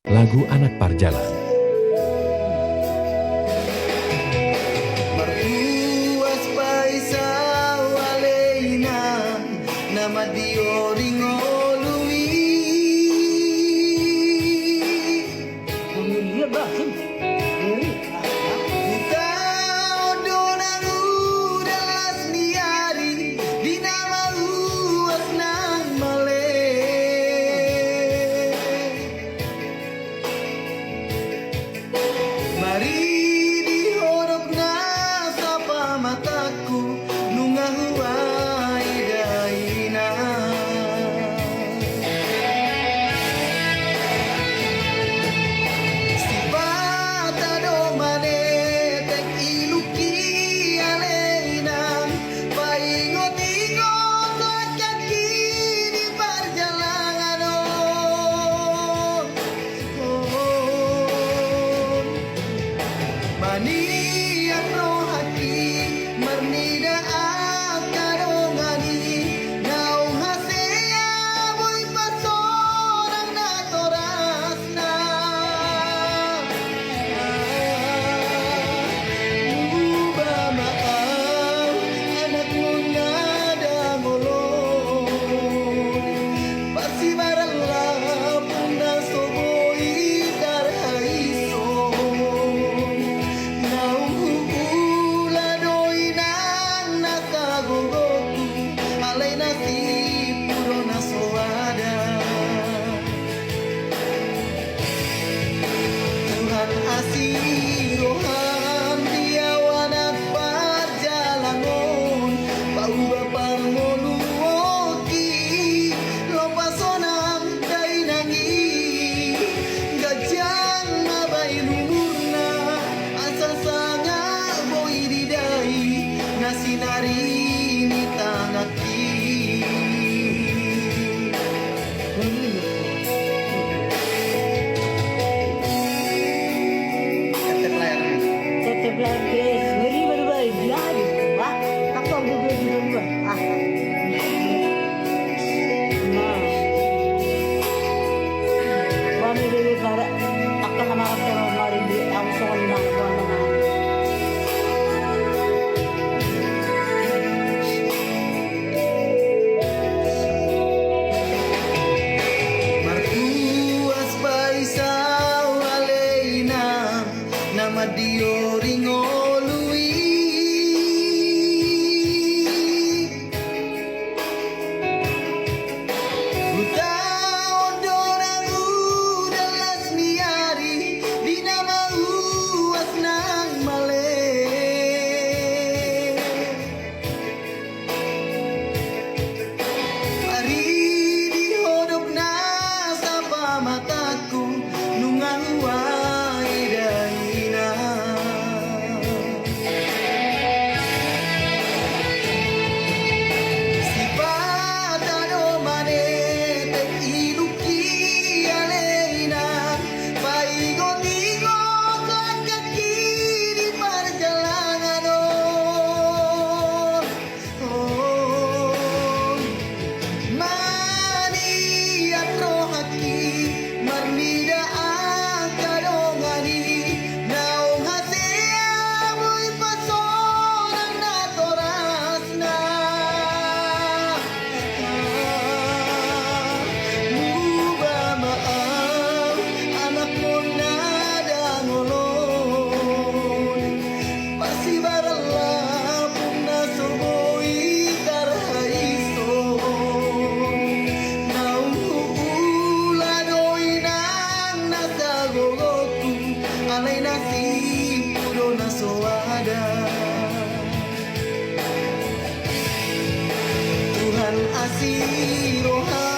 Lagu Anak Parjalan. Martuas paisa waleina nama dioring olui. Iya basim. Kita odonan udalas niari di nama luas nang male. Mari dihorok na sapa mataku nunga huai daina. Sipata do mane tek iluki aleina paingot-ingot kaki di perjalanan Manian rohati mernida akarongani naung hasea boy pasorang na torasna. Ubah maaf anak nada ngolong pasti barang lapun na soboi karaiso. Tuhan asih rohan diawanak parjalangon bau bapar moluoki lopasonam dainangi gajang mabai lumurna asal sanga boi didai nasinari ni tangaki. Tetep lagi suri berbaik lagi. Wah, apa gue bilang gue? Ah. Nah. Kami dari para akan nama orang mari di awal nama nama. Martuas paisa waleina nama dioring olui. Buta odoran udalas niari di nama uas nang male. Mari dihodok na sapa mataku nunga huai daina. Sipata do mane tek iluki aleina paigot-ingot kaki di perjalanan Manian rohaki mernida akarongani naung hasea boy pasorang na torasna. Ubah maaf anak nada ngolong pasti barang lapun na soboi karaiso. Naung huula doinang nakagogoku alay nasib puro na soada. Tuhan asih rohan